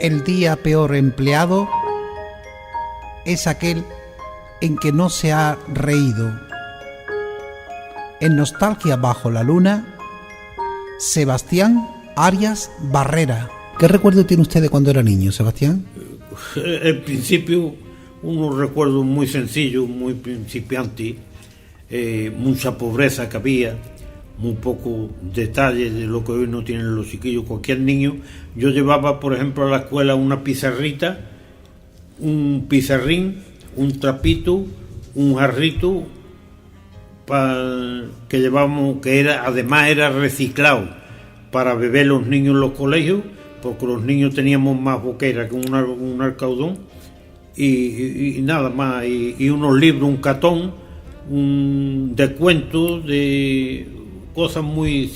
El día peor empleado es aquel en que no se ha reído. En Nostalgia bajo la luna, Sebastián Arias Barrera. ¿Qué recuerdo tiene usted de cuando era niño, Sebastián? En principio, unos recuerdos muy sencillos, muy principiantes, mucha pobreza que había, muy poco detalle de lo que hoy no tienen los chiquillos. Cualquier niño, yo llevaba, por ejemplo, a la escuela una pizarrita, un pizarrín, un trapito, un jarrito que llevábamos, además era reciclado para beber los niños en los colegios, porque los niños teníamos más boquera que un alcaudón, y nada más, y unos libros, un catón, de cuentos, de cosas muy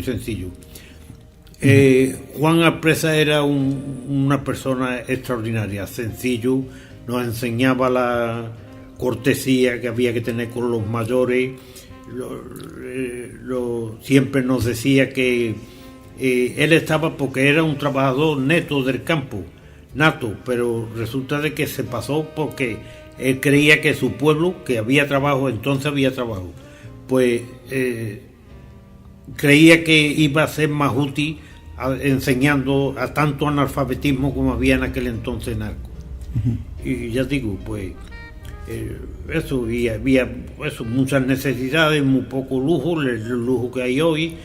sencillos. Juan Apresa era una persona extraordinaria, sencillo, nos enseñaba la cortesía que había que tener con los mayores, siempre nos decía que él estaba porque era un trabajador neto del campo, nato, pero resulta de que se pasó porque él creía que su pueblo, que había trabajo, entonces había trabajo, pues creía que iba a ser más útil enseñando a tanto analfabetismo como había en aquel entonces narco. Y ya digo, pues eso, y había eso, muchas necesidades, muy poco lujo, el lujo que hay hoy,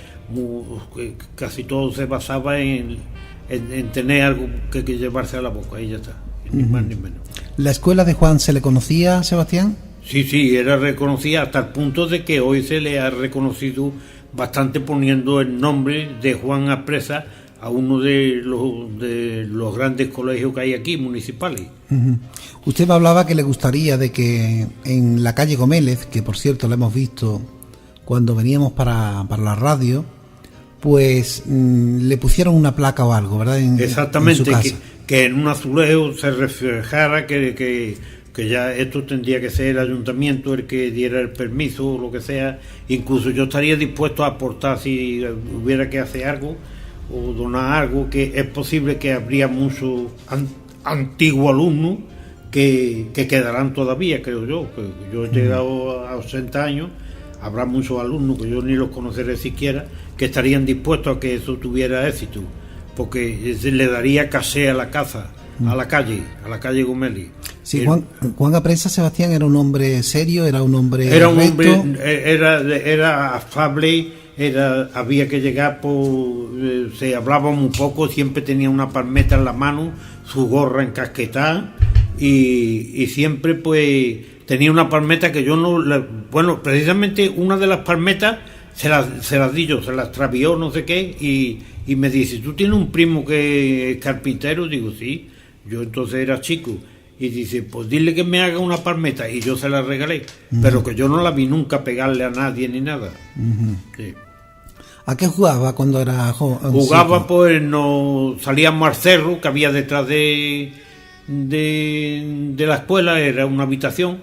casi todo se basaba en tener algo que llevarse a la boca, y ya está, ni más ni menos. ¿La escuela de Juan se le conocía, Sebastián? Sí, era reconocida hasta el punto de que hoy se le ha reconocido bastante poniendo el nombre de Juan Apresa a uno de los grandes colegios que hay aquí, municipales. Usted me hablaba que le gustaría de que en la calle Gómez, que por cierto la hemos visto cuando veníamos para la radio, pues le pusieron una placa o algo, ¿verdad? Exactamente, en su casa. Que en un azulejo se reflejara que ya esto tendría que ser el ayuntamiento el que diera el permiso o lo que sea. Incluso yo estaría dispuesto a aportar si hubiera que hacer algo o donar algo, que es posible que habría muchos antiguos alumnos que quedarán todavía, creo yo, que yo he llegado a 80 años, habrá muchos alumnos que yo ni los conoceré siquiera, que estarían dispuestos a que eso tuviera éxito, porque le daría casé a la casa, a la calle Gómez. Sí, Juan Apresa, Sebastián, era un hombre serio, era un hombre era afable, había que llegar se hablaba muy poco, siempre tenía una palmeta en la mano, su gorra encasquetada, y siempre pues tenía una palmeta que yo bueno, precisamente una de las palmetas se las di yo, se las extravió, no sé qué, y me dice, ¿tú tienes un primo que es carpintero? Digo, sí, yo entonces era chico. Y dice, pues dile que me haga una palmeta, y yo se la regalé, pero que yo no la vi nunca pegarle a nadie ni nada. Sí. ¿A qué jugaba cuando era joven? Jugaba, pues salíamos al cerro que había detrás de la escuela, era una habitación,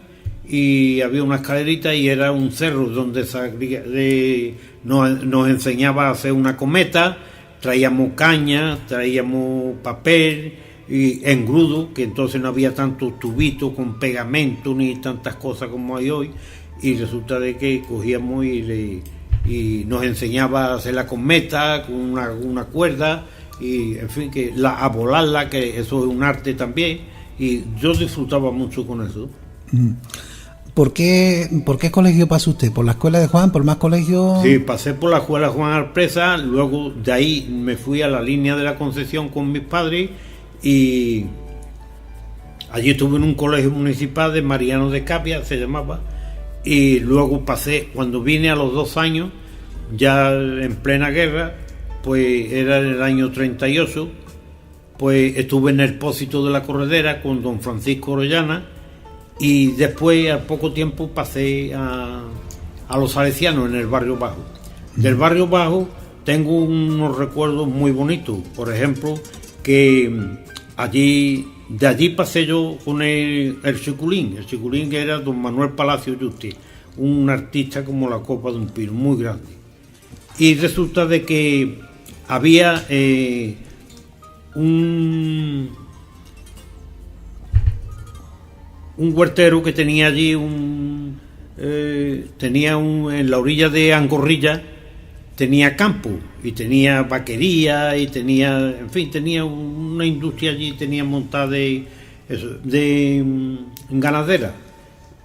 y había una escalerita y era un cerro donde nos enseñaba a hacer una cometa, traíamos caña, traíamos papel y engrudo, que entonces no había tantos tubitos con pegamento ni tantas cosas como hay hoy, y resulta de que cogíamos y nos enseñaba a hacer la cometa con una cuerda, y en fin, a volarla, que eso es un arte también, y yo disfrutaba mucho con eso. ¿Por qué colegio pasó usted? ¿Por la escuela de Juan? ¿Por más colegios? Sí, pasé por la escuela Juan Apresa, luego de ahí me fui a la línea de la Concepción con mis padres, y allí estuve en un colegio municipal de Mariano de Capia, se llamaba, y luego pasé, cuando vine a los 2 años, ya en plena guerra, pues era en el año 38, pues estuve en el Pósito de la Corredera con don Francisco Orellana, y después al poco tiempo pasé a los Salesianos en el Barrio Bajo. Del Barrio Bajo tengo unos recuerdos muy bonitos, por ejemplo, que de allí pasé yo con el Chiculín que era don Manuel Palacio Yuste, un artista como la copa de un pino, muy grande. Y resulta de que había un huertero que tenía allí en la orilla de Angorrilla tenía campo y tenía vaquería y tenía una industria allí, tenía montada de ganadera,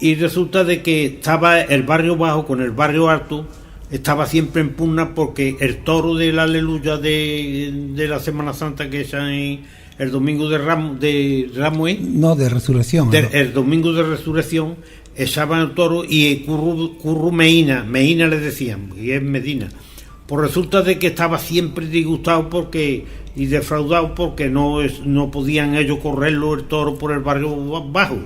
y resulta de que estaba el barrio bajo con el barrio alto, estaba siempre en pugna porque el toro del Aleluya de la Semana Santa, que es el domingo de Ramos, de Resurrección, el domingo de Resurrección, echaban el toro y Curru Meina le decían, y es Medina. Pues resulta de que estaba siempre disgustado y defraudado porque no podían ellos correrlo el toro por el barrio bajo,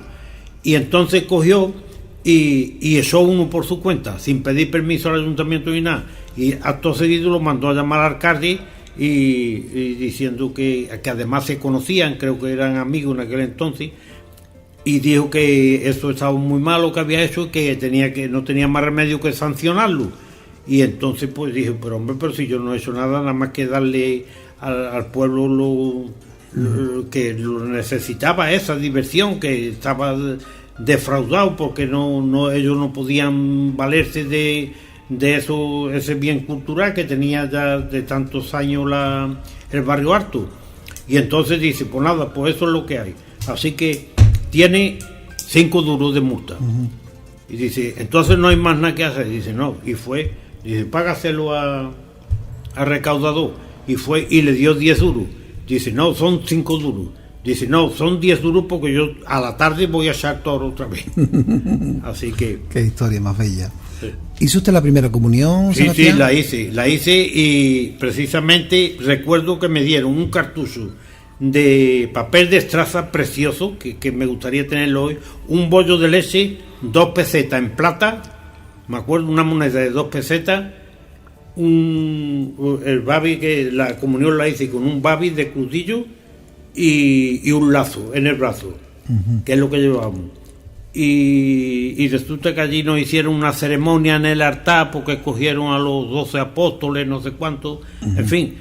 y entonces cogió y echó uno por su cuenta sin pedir permiso al ayuntamiento ni nada, y acto seguido lo mandó a llamar al alcalde y diciendo que además se conocían, creo que eran amigos en aquel entonces, y dijo que eso estaba muy mal lo que había hecho y que no tenía más remedio que sancionarlo. Y entonces pues dije, pero si yo no he hecho nada más que darle al pueblo lo que lo necesitaba, esa diversión, que estaba defraudado porque ellos no podían valerse de eso, ese bien cultural que tenía ya de tantos años el barrio alto. Y entonces dice, pues nada, pues eso es lo que hay, así que tiene 5 duros de multa. Y dice, entonces no hay más nada que hacer. Dice, no, dice, págaselo a recaudador, y fue y le dio 10 duros. Dice, no, son 5 duros. Dice, no, son 10 duros porque yo a la tarde voy a echar toro otra vez. Así que... Qué historia más bella. Sí. ¿Hizo usted la primera comunión, Sebastián? Sí, la hice, y precisamente recuerdo que me dieron un cartucho de papel de estraza precioso, que me gustaría tenerlo hoy, un bollo de leche, 2 pesetas en plata, me acuerdo, una moneda de 2 pesetas, el babi, que la comunión la hice con un babi de crudillo y un lazo en el brazo, que es lo que llevábamos. Y resulta que allí nos hicieron una ceremonia en el altar porque escogieron a los 12 apóstoles, no sé cuántos, en fin,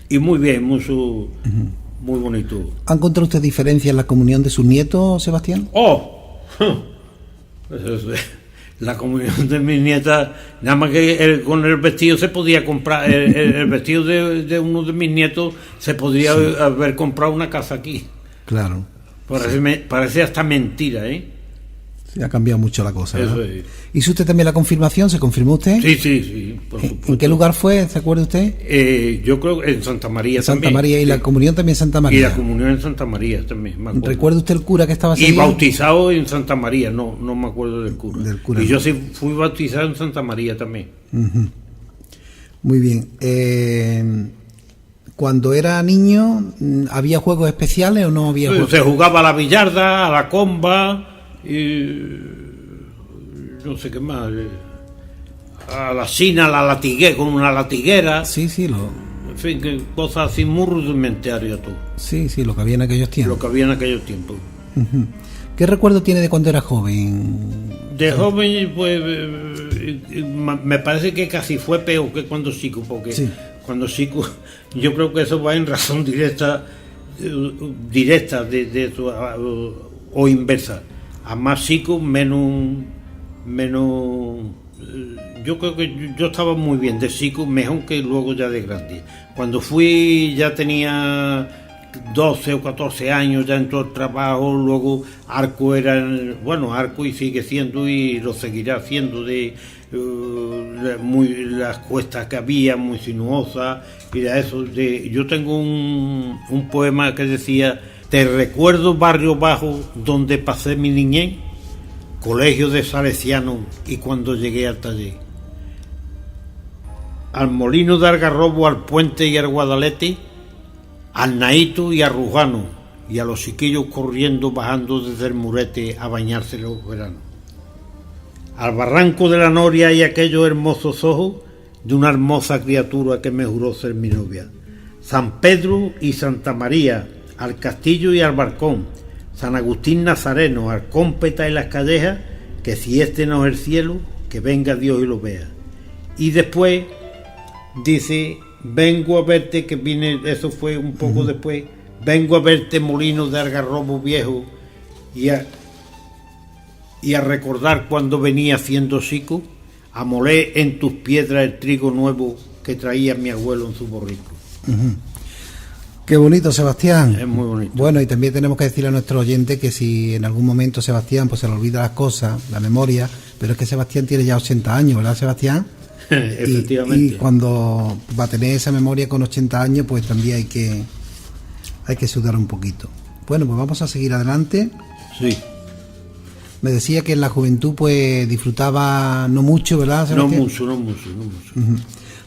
y muy bien, muy bonito. ¿Ha encontrado usted diferencias en la comunión de sus nietos, Sebastián? La comunión de mis nietas, nada más que con el vestido se podía comprar, el vestido de uno de mis nietos se podría haber comprado una casa aquí. Claro. Parece hasta mentira, ¿eh? Sí, ha cambiado mucho la cosa, ¿verdad? Eso es. ¿Hizo usted también la confirmación? ¿Se confirmó usted? Sí, por supuesto. ¿En qué lugar fue? ¿Se acuerda usted? Yo creo que en Santa María también. Santa María, y la comunión también en Santa María. Y la comunión en Santa María también, me acuerdo. ¿Recuerda usted el cura que estaba así? Y bautizado en Santa María, no me acuerdo del cura. Y no. Yo sí fui bautizado en Santa María también. Muy bien. Cuando era niño, ¿había juegos especiales o no había juegos? Se jugaba a la billarda, a la comba, y no sé qué más, a la china, a la latiguera, con una latiguera. Sí. En fin, que cosas así muy rudimentarias todo. Sí, lo que había en aquellos tiempos. ¿Qué recuerdo tiene de cuando era joven? De joven, pues, me parece que casi fue peor que cuando chico, porque... Sí. Cuando chico, yo creo que eso va en razón directa de eso, o inversa. A más chico, menos. Yo creo que yo estaba muy bien de chico, mejor que luego ya de grande. Cuando fui ya tenía 12 o 14 años, ya entró el trabajo, luego Arco Arco y sigue siendo y lo seguirá haciendo las cuestas que había muy sinuosas y de eso. Yo tengo un poema que decía: te recuerdo barrio bajo donde pasé mi niñez, colegio de salesianos, y cuando llegué al taller, al molino de Algarrobo, al puente y al Guadalete, al Naíto y a Rujano, y a los chiquillos corriendo bajando desde el Murete a bañarse los veranos, al barranco de la Noria y aquellos hermosos ojos de una hermosa criatura que me juró ser mi novia, San Pedro y Santa María, al castillo y al balcón, San Agustín Nazareno, al cómpeta y las callejas, que si este no es el cielo, que venga Dios y lo vea. Y después dice vengo a verte, que vine, eso fue un poco después, vengo a verte molino de algarrobo viejo y a recordar cuando venía siendo chico, a moler en tus piedras el trigo nuevo que traía mi abuelo en su borrico. Qué bonito, Sebastián. Es muy bonito. Bueno, y también tenemos que decirle a nuestro oyente que si en algún momento Sebastián pues se le olvida las cosas, la memoria, pero es que Sebastián tiene ya 80 años, ¿verdad, Sebastián? Efectivamente. Y cuando va a tener esa memoria con 80 años, pues también hay que sudar un poquito. Bueno, pues vamos a seguir adelante. Sí. Me decía que en la juventud pues disfrutaba no mucho, ¿verdad, Sebastián? No mucho.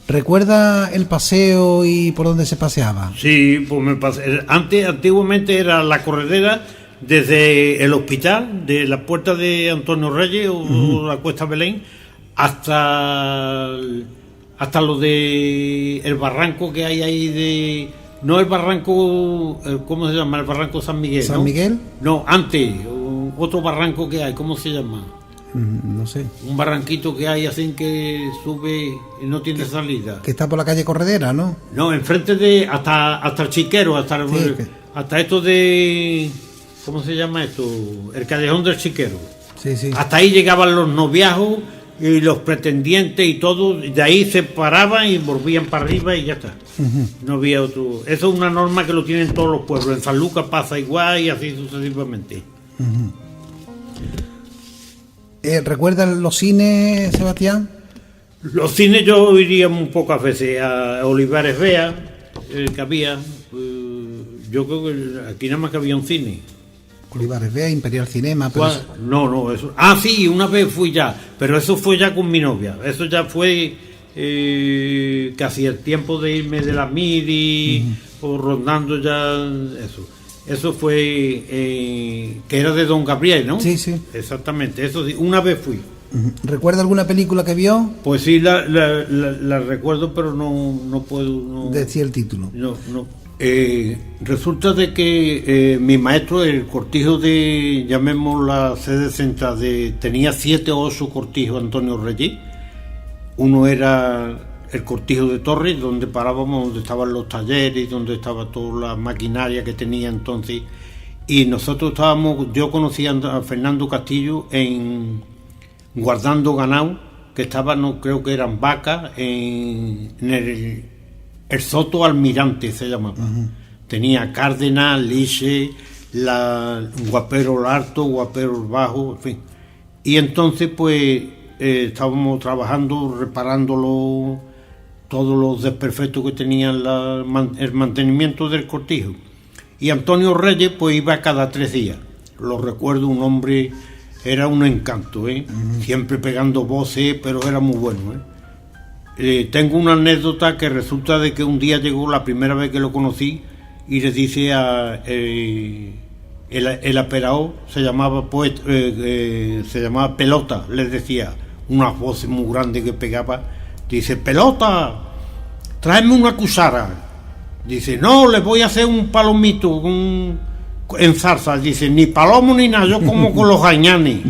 ¿Recuerda el paseo y por dónde se paseaba? Sí, pues me pasé. Antiguamente era la corredera desde el hospital, de la puerta de Antonio Reyes o la Cuesta Belén, hasta lo de el barranco que hay ahí no el barranco, ¿cómo se llama? El barranco San Miguel. ¿San ¿no? Miguel? No, antes, otro barranco que hay, ¿cómo se llama? No sé. Un barranquito que hay así que sube y no tiene salida. Que está por la calle Corredera, ¿no? No, enfrente de hasta el Chiquero, hasta esto de, ¿cómo se llama esto? El callejón del Chiquero. Sí. Hasta ahí llegaban los noviazgos y los pretendientes y todo, de ahí se paraban y volvían para arriba y ya está. No había otro. Eso es una norma que lo tienen todos los pueblos. En San Lucas pasa igual y así sucesivamente. ¿Recuerdan los cines, Sebastián? Los cines yo iría muy pocas veces. A Olivares Vea, que había. Yo creo que aquí nada más que había un cine. Olivares Vea, Imperial Cinema. Pero No, eso. Ah, sí, una vez fui ya, pero eso fue ya con mi novia. Eso ya fue casi el tiempo de irme de la Miri o rondando ya eso. Eso fue que era de Don Gabriel, ¿no? Sí. Exactamente, eso sí, una vez fui. ¿Recuerda alguna película que vio? Pues sí, la recuerdo, pero no puedo decir el título. No. Resulta de que mi maestro, el cortijo de, llamemos la sede central, tenía 7 o 8 cortijos, Antonio Reyes. Uno era el cortijo de Torres, donde parábamos, donde estaban los talleres, donde estaba toda la maquinaria que tenía entonces. Y nosotros yo conocía a Fernando Castillo guardando ganado, que estaba, no creo que eran vacas, en el Soto Almirante se llamaba. Tenía Cárdenas, Liche, Guapero Alto, Guapero Bajo, en fin. Y entonces pues estábamos trabajando, reparándolo, todos los desperfectos que tenían el mantenimiento del cortijo. Y Antonio Reyes pues iba cada 3 días. Lo recuerdo, un hombre, era un encanto, siempre pegando voces, pero era muy bueno. Tengo una anécdota que resulta de que un día llegó, la primera vez que lo conocí, y le dice el aperao, se llamaba Pelota, les decía, unas voces muy grandes que pegaba. Dice: Pelota, tráeme una cuchara. Dice: no, les voy a hacer un palomito en salsa. Dice: ni palomo ni nada, yo como con los gañanes.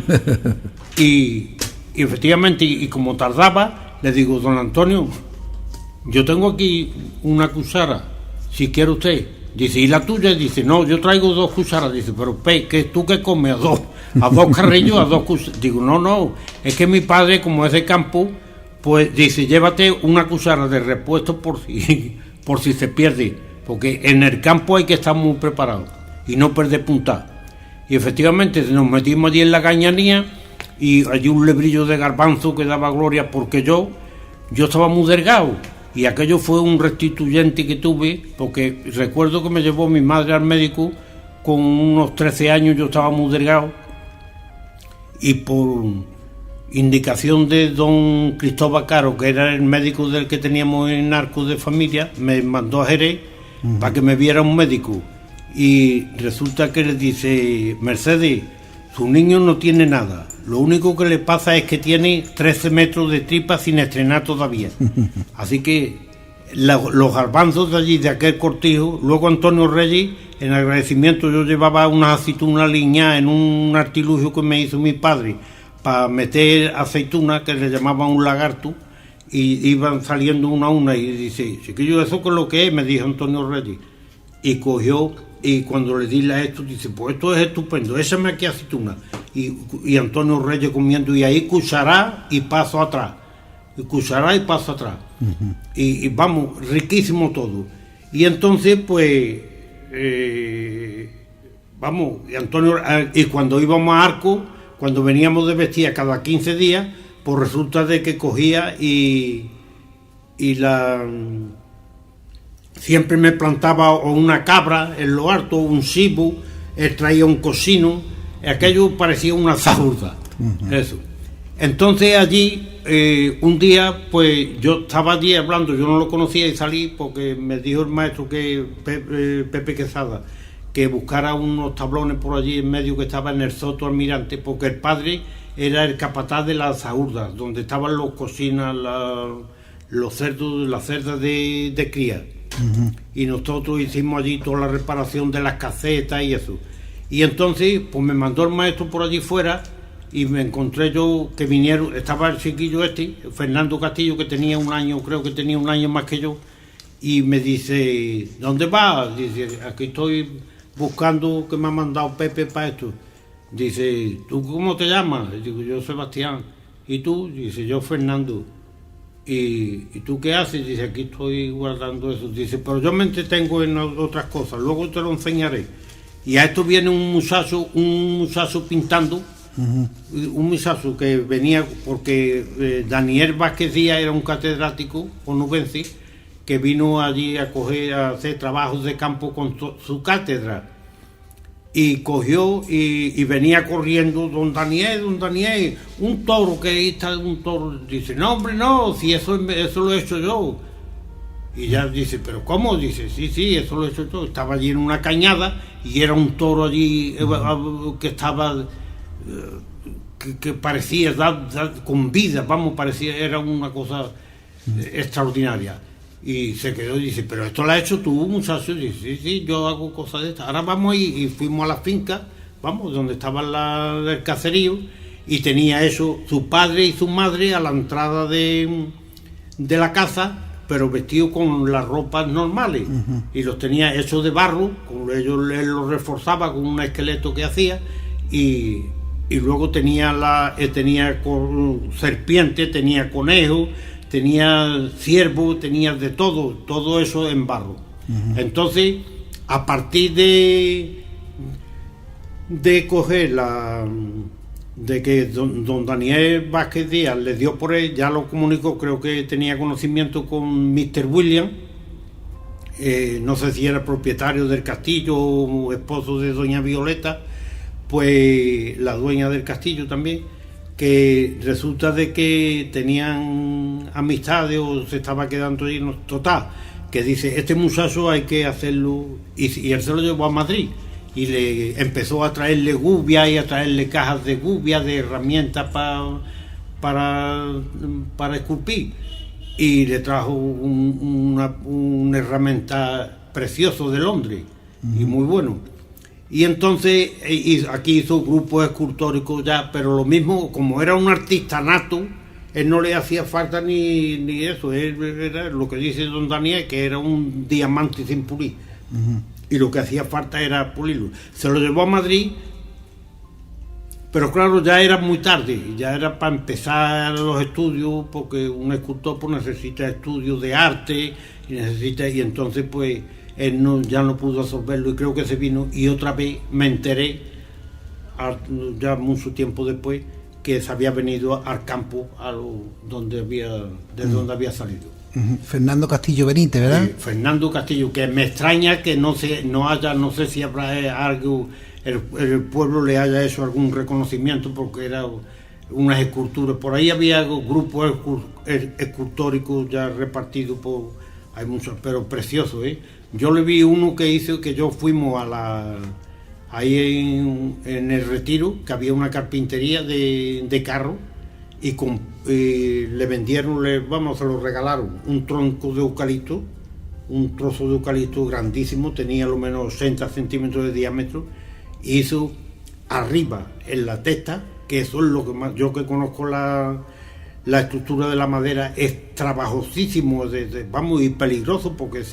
Y efectivamente, y como tardaba, le digo: don Antonio, yo tengo aquí una cuchara, si quiere usted. Dice: ¿y la tuya? Dice: no, yo traigo 2 cucharas. Dice: pero ¿que tú qué comes? A dos carrillos, a 2 cucharas. Digo: no, es que mi padre, como es de campo, pues dice: llévate una cuchara de repuesto por si se pierde, porque en el campo hay que estar muy preparado y no perder punta. Y efectivamente nos metimos allí en la cañanía, y allí un lebrillo de garbanzo que daba gloria, porque yo estaba muy delgado, y aquello fue un restituyente que tuve, porque recuerdo que me llevó mi madre al médico con unos 13 años, yo estaba muy delgado, y por indicación de don Cristóbal Caro, que era el médico del que teníamos en Arcos de Familia, me mandó a Jerez para que me viera un médico. Y resulta que le dice: Mercedes, su niño no tiene nada, lo único que le pasa es que tiene 13 metros de tripa sin estrenar todavía. Así que los garbanzos de allí, de aquel cortijo. Luego Antonio Reyes, en agradecimiento, yo llevaba unas aceitunas liñadas en un artilugio que me hizo mi padre para meter aceituna, que le llamaban un lagarto, y iban saliendo una a una y dice, chiquillo, ¿eso qué es lo que es? Me dijo Antonio Reyes. Y cogió, y cuando le di esto, dice, pues esto es estupendo, échame aquí aceituna. Y Antonio Reyes comiendo, y ahí cuchará y paso atrás. Y cuchará y paso atrás. Y vamos, riquísimo todo. Y entonces, pues, vamos, y cuando íbamos a Arco, cuando veníamos de Bestía cada 15 días, pues resulta de que cogía y siempre me plantaba o una cabra en lo alto, un cibo, él traía un cocino, aquello parecía una zahurda, eso. Entonces allí, un día, pues yo estaba allí hablando, yo no lo conocía y salí porque me dijo el maestro Pepe Quesada, que buscara unos tablones por allí en medio que estaba en el Soto Almirante, porque el padre era el capataz de las zahurdas, donde estaban los cocinas, los cerdos, las cerdas de cría. Y nosotros hicimos allí toda la reparación de las casetas y eso. Y entonces, pues me mandó el maestro por allí fuera y me encontré yo que vinieron, estaba el chiquillo Fernando Castillo, que tenía un año, creo que tenía un año más que yo, y me dice, ¿dónde vas? Dice, aquí estoy buscando que me ha mandado Pepe para esto. Dice, ¿tú cómo te llamas? Digo, yo Sebastián. ¿Y tú? Dice, yo Fernando. ¿Y tú qué haces? Dice, aquí estoy guardando eso. Dice, pero yo me entretengo en otras cosas, luego te lo enseñaré. Y a esto viene un muchacho pintando, un muchacho que venía, porque Daniel Vázquez Díaz era un catedrático onubense que vino allí a hacer trabajos de campo con su cátedra. Y cogió y venía corriendo, don Daniel, un toro, que ahí está un toro. Dice, no, hombre, no, si eso lo he hecho yo. Y ya dice, ¿pero cómo? Dice, sí, eso lo he hecho yo. Estaba allí en una cañada y era un toro allí que estaba, que parecía con vida, vamos, parecía, era una cosa extraordinaria. Y se quedó y dice, ¿pero esto lo has hecho tú, muchacho? Y dice, sí, yo hago cosas de estas. Ahora vamos y fuimos a la finca, vamos, donde estaba el caserío, y tenía eso, su padre y su madre a la entrada de la casa, pero vestidos con las ropas normales. Y los tenía hechos de barro, él los reforzaba con un esqueleto que hacía, y luego tenía serpiente, tenía conejo, tenía ciervo, tenía de todo eso en barro. Entonces, a partir de coger de que don Daniel Vázquez Díaz le dio por él, ya lo comunicó, creo que tenía conocimiento con Mr. William, no sé si era propietario del castillo o esposo de doña Violeta, pues la dueña del castillo también, que resulta de que tenían amistades o se estaba quedando allí, total, que dice, este muchacho hay que hacerlo, y él se lo llevó a Madrid, y le empezó a traerle gubia y a traerle cajas de gubia, de herramientas para esculpir, y le trajo una herramienta precioso de Londres, y muy bueno. Y entonces aquí hizo grupos escultóricos ya, pero lo mismo, como era un artista nato, él no le hacía falta ni eso, él era lo que dice don Daniel, que era un diamante sin pulir, y lo que hacía falta era pulirlo. Se lo llevó a Madrid, pero claro, ya era muy tarde, ya era para empezar los estudios, porque un escultor pues necesita estudios de arte, y entonces pues él ya no pudo absorberlo, y creo que se vino, y otra vez me enteré, ya mucho tiempo después, que se había venido al campo, donde había salido. Fernando Castillo Benítez, ¿verdad? Fernando Castillo, que me extraña que no sé si habrá algo, el pueblo le haya hecho algún reconocimiento, porque era unas esculturas, por ahí había grupos escultóricos ya repartidos hay muchos, pero preciosos, Yo le vi uno que hizo, que yo fuimos ahí en el Retiro, que había una carpintería de carro, y le vendieron, se lo regalaron, un tronco de eucalipto, un trozo de eucalipto grandísimo, tenía lo menos 80 centímetros de diámetro, y hizo arriba, en la testa, que eso es lo que más, yo que conozco la estructura de la madera es trabajosísimo, vamos, y peligroso porque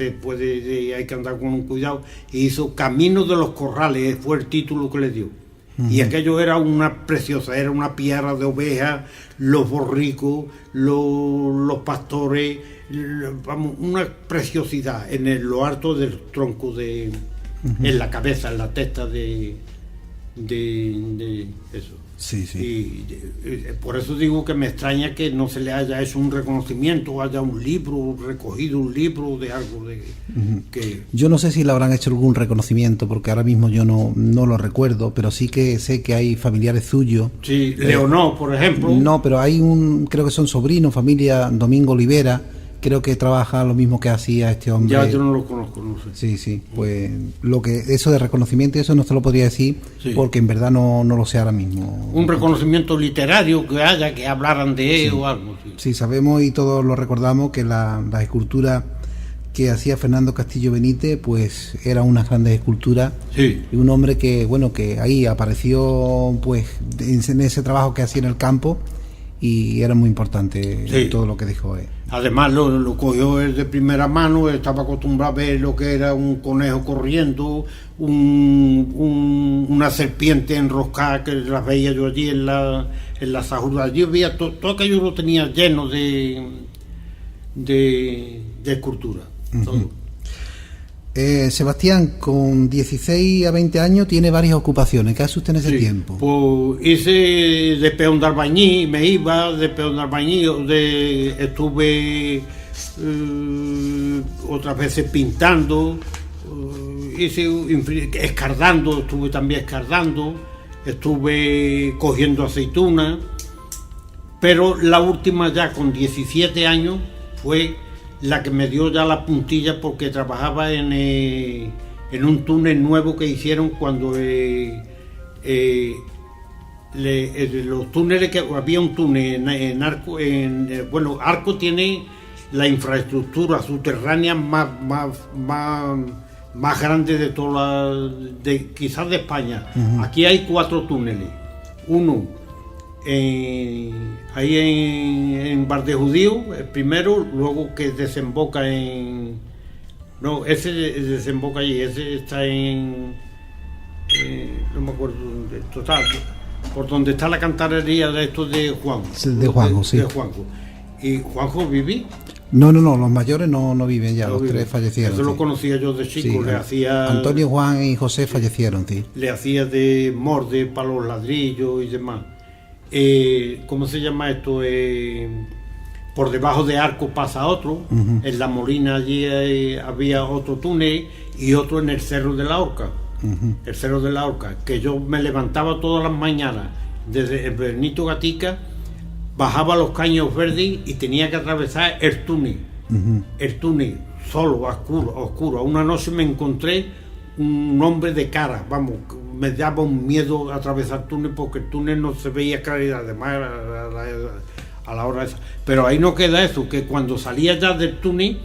hay que andar con un cuidado. Y hizo Caminos de los Corrales, fue el título que le dio. Y aquello era una preciosa, era una piara de ovejas, los borricos, los pastores, vamos, una preciosidad en lo alto del tronco, en la cabeza, en la testa de eso. Sí, sí. Y por eso digo que me extraña que no se le haya hecho un reconocimiento, haya un libro, recogido un libro de algo que... Yo no sé si le habrán hecho algún reconocimiento, porque ahora mismo yo no lo recuerdo, pero sí que sé que hay familiares suyos. Sí, Leonor, por ejemplo. No, pero hay creo que son sobrinos, familia Domingo Olivera, creo que trabaja lo mismo que hacía este hombre. Ya yo no lo conozco, no sé. Sí, sí, pues eso de reconocimiento, eso no te lo podría decir, sí, porque en verdad no lo sé ahora mismo. Un reconocimiento literario que haya, que hablaran de él, sí, o algo. Sí. Sí, sabemos y todos lo recordamos que la escultura que hacía Fernando Castillo Benítez, pues era una grandes esculturas. Sí. Y un hombre que, bueno, que ahí apareció pues en ese trabajo que hacía en el campo, y era muy importante, sí, todo lo que dijo él. Además lo cogió él de primera mano, estaba acostumbrado a ver lo que era un conejo corriendo, una serpiente enroscada, que las veía yo allí en las ajuras. Yo veía todo aquello, lo tenía lleno de escultura. Todo. Sebastián, con 16 a 20 años tiene varias ocupaciones. ¿Qué hace usted en ese tiempo? Pues hice de peón de albañil, me iba de peón de albañil, estuve otras veces pintando, hice escardando, estuve también escardando, estuve cogiendo aceitunas, pero la última ya con 17 años fue la que me dio ya la puntilla, porque trabajaba en un túnel nuevo que hicieron cuando los túneles, que había un túnel en Arco, bueno, Arco tiene la infraestructura subterránea más grande de quizás de España. Uh-huh. Aquí hay 4 túneles, uno ahí en Bar de Judío, el primero, luego que desemboca ese desemboca allí, ese está no me acuerdo dónde, total, por donde está la cantarería de estos de Juan. De Juanjo, sí. De Juanjo. ¿Y Juanjo viví? No, los mayores no viven ya, los 3 fallecieron. Eso sí. Lo conocía yo de chico, sí, le hacía... Antonio, Juan y José fallecieron, sí. Le hacía de morde para los ladrillos y demás. ¿Cómo se llama esto? Por debajo de Arco pasa otro. Uh-huh. En La Molina allí había otro túnel, y otro en el Cerro de la Horca. Uh-huh. El Cerro de la Horca, que yo me levantaba todas las mañanas desde el Benito Gatica, bajaba los Caños Verdes y tenía que atravesar el túnel. Uh-huh. El túnel solo, oscuro. Una noche me encontré un hombre de cara, vamos, me daba un miedo atravesar el túnel, porque el túnel no se veía claridad, además a la hora esa. Pero ahí no queda eso, que cuando salía ya del túnel,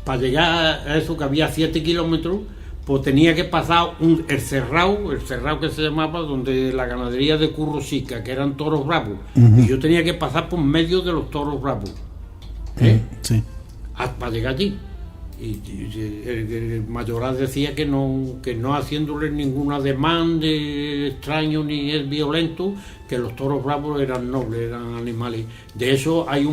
para llegar a eso, que había 7 kilómetros, pues tenía que pasar el cerrado que se llamaba, donde la ganadería de Curro Chica, que eran toros bravos. Uh-huh. Y yo tenía que pasar por medio de los toros bravos, sí, para llegar allí. Y el mayoral decía que no haciéndole ningún ademán de extraño ni es violento, que los toros bravos eran nobles, eran animales. De eso hay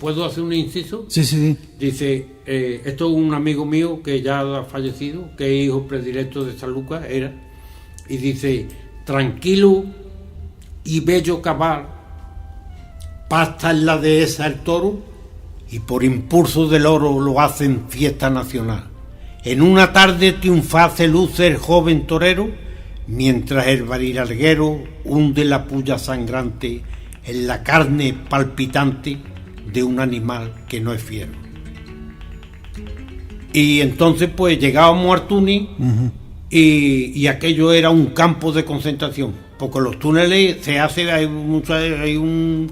¿puedo hacer un inciso? Sí. Dice, esto es un amigo mío que ya ha fallecido, que es hijo predilecto de San Lucas, y dice: tranquilo y bello cabal, pasta en la dehesa el toro, y por impulso del oro lo hacen fiesta nacional. En una tarde triunfaz luce el joven torero, mientras el variralguero hunde la puya sangrante en la carne palpitante de un animal que no es fiero. Y entonces pues llegábamos al túnel. Uh-huh. y aquello era un campo de concentración, porque los túneles hay un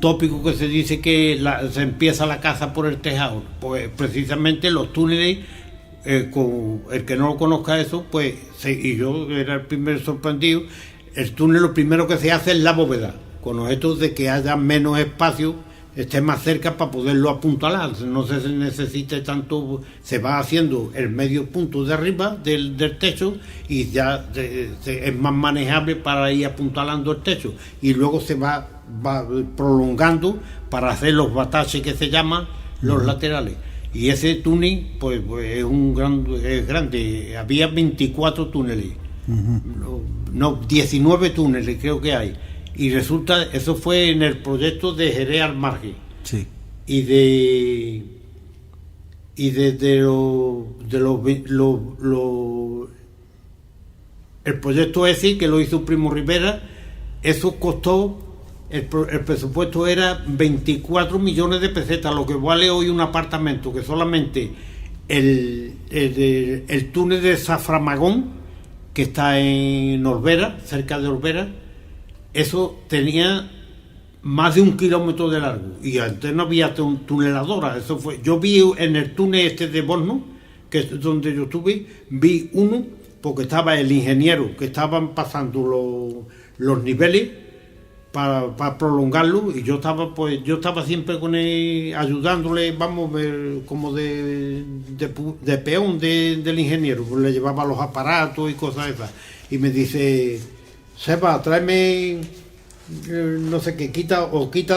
tópico que se dice que se empieza la caza por el tejado. Pues precisamente los túneles, con el que no lo conozca eso, pues y yo era el primer sorprendido, el túnel lo primero que se hace es la bóveda. con objetos de que haya menos espacio, esté más cerca para poderlo apuntalar, no se necesite tanto, se va haciendo el medio punto de arriba del techo y ya es más manejable para ir apuntalando el techo, y luego se va prolongando para hacer los bataches que se llaman los laterales. Y ese túnel pues es grande, había 24 túneles, no, 19 túneles creo que hay. Y resulta, eso fue en el proyecto de Jerez al Margen. Sí. Y el proyecto ese, que lo hizo Primo Rivera, eso costó, el presupuesto era 24 millones de pesetas, lo que vale hoy un apartamento, que solamente el túnel de Zaframagón, que está en Orbera, cerca de Orbera, eso tenía más de 1 kilómetro de largo, y antes no había tuneladora. Eso fue, yo vi en el túnel este de Borno, que es donde yo estuve, vi uno, porque estaba el ingeniero, que estaban pasando los niveles para prolongarlo, y yo estaba siempre con él ayudándole, vamos a ver, como de peón del ingeniero, pues le llevaba los aparatos y cosas esas, y me dice: Seba, tráeme no sé qué, quita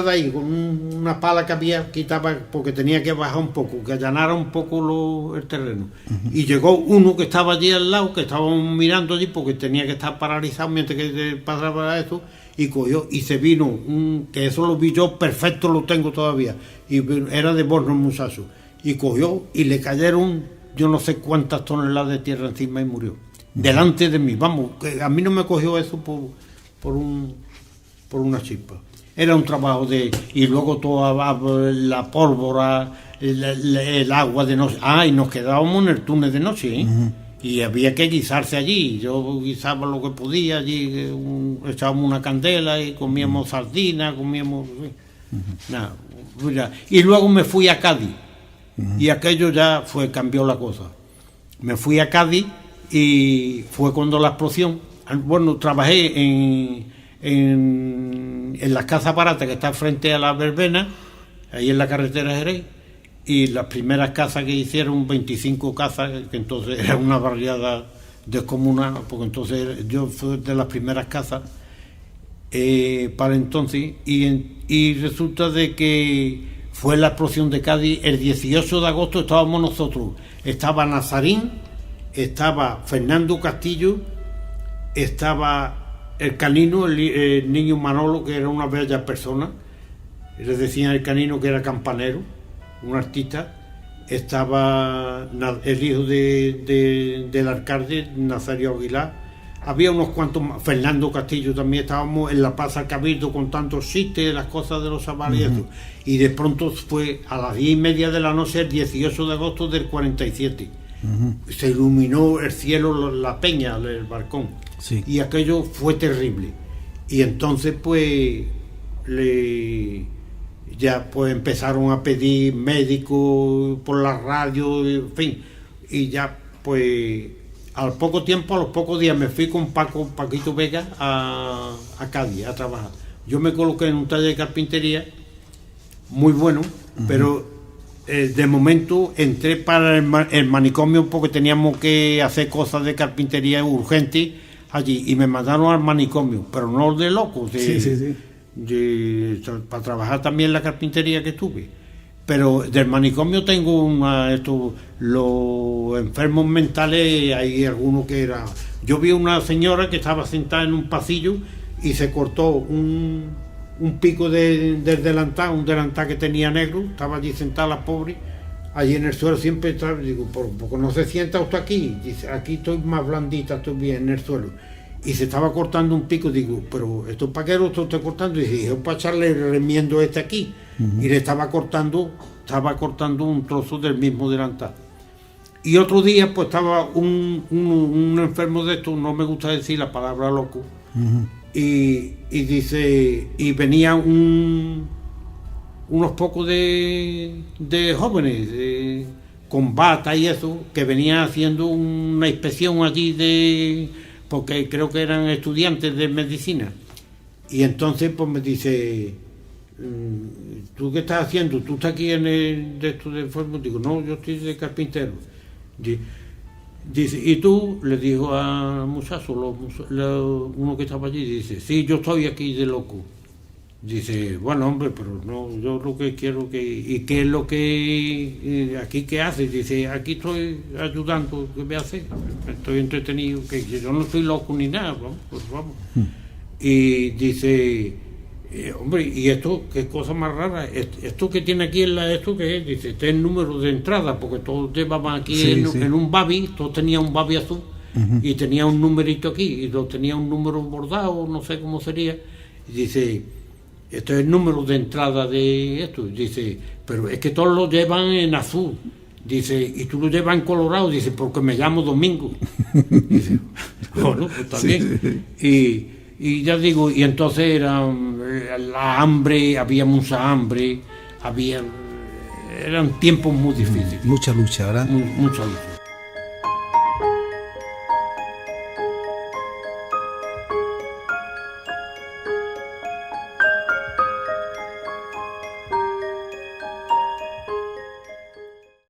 de ahí con una pala que había, quitaba, porque tenía que bajar un poco, que allanara un poco el terreno. Y llegó uno que estaba allí al lado, que estábamos mirando allí porque tenía que estar paralizado mientras que pasaba eso, y cogió y se vino, que eso lo vi yo perfecto, lo tengo todavía, y era de Borno el muchacho, y cogió y le cayeron yo no sé cuántas toneladas de tierra encima y murió. Delante de mí, vamos, que a mí no me cogió eso por una chispa. Era un trabajo y luego toda la pólvora, el agua de noche. Y nos quedábamos en el túnel de noche, ¿eh? Y había que guisarse allí. Yo guisaba lo que podía allí, echábamos una candela y comíamos sardinas, comíamos... Nada, y luego me fui a Cádiz, y aquello ya cambió la cosa. Me fui a Cádiz y fue cuando la explosión. Bueno, trabajé en la casa barata que está frente a la verbena, ahí en la carretera Jerez, y las primeras casas que hicieron, 25 casas, que entonces era una barriada descomunal, porque entonces yo fui de las primeras casas para entonces, y resulta de que fue la explosión de Cádiz el 18 de agosto. Estábamos nosotros, estaba Nazarín, estaba Fernando Castillo, estaba el Canino, el niño Manolo, que era una bella persona, les decían el Canino, que era campanero, un artista, estaba el hijo del alcalde, Nazario Aguilar, había unos cuantos más, Fernando Castillo también, estábamos en la Plaza Cabildo con tantos chistes, las cosas de los chavales y eso, y de pronto fue a las 10:30 de la noche, el 18 de agosto del 47, se iluminó el cielo, la peña, el balcón, sí. Y aquello fue terrible, y entonces pues ya pues empezaron a pedir médicos por la radio, en fin, y ya pues al poco tiempo, a los pocos días, me fui con Paquito Vega a Cádiz a trabajar. Yo me coloqué en un taller de carpintería muy bueno, pero de momento entré para el manicomio porque teníamos que hacer cosas de carpintería urgentes allí, y me mandaron al manicomio, pero no de locos, para trabajar también la carpintería que estuve. Pero del manicomio tengo los enfermos mentales, hay algunos que era... Yo vi una señora que estaba sentada en un pasillo y se cortó un pico del delantal, un delantal que tenía negro, estaba allí sentada la pobre, allí en el suelo siempre estaba, digo, porque no se sienta usted aquí, dice, aquí estoy más blandita, estoy bien en el suelo. Y se estaba cortando un pico, digo, pero ¿esto para qué lo estoy cortando? Y dije, para echarle el remiendo aquí. Y le estaba cortando un trozo del mismo delantal. Y otro día pues estaba un enfermo de esto, no me gusta decir la palabra loco, y dice, y venían unos pocos de jóvenes con bata y eso, que venían haciendo una inspección allí porque creo que eran estudiantes de medicina, Y entonces pues me dice, ¿tú qué estás haciendo? ¿Tú estás aquí en el de esto de forma? Digo, no, yo estoy de carpintero. Dice, ¿y tú? Le dijo al muchacho, uno que estaba allí, dice, sí, yo estoy aquí de loco. Dice, bueno, hombre, pero no, yo lo que quiero que... ¿Y qué es lo que... aquí qué haces? Dice, aquí estoy ayudando, ¿qué me hace? Estoy entretenido, que yo no estoy loco ni nada, vamos, pues vamos. Y dice, hombre, ¿y esto qué cosa más rara? ¿Esto que tiene aquí esto qué es? Dice, este es el número de entrada, porque todos llevaban aquí sí, en un babi, todos tenían un babi azul, y tenía un numerito aquí, y tenía un número bordado, no sé cómo sería, y dice, esto es el número de entrada de esto, dice, pero es que todos lo llevan en azul, dice, y tú lo llevas en colorado, dice, porque me llamo Domingo. Dice, bueno, pues está bien. Y ya digo, y entonces era la hambre, había mucha hambre, eran tiempos muy difíciles. Mucha lucha, ¿verdad? Mucha lucha.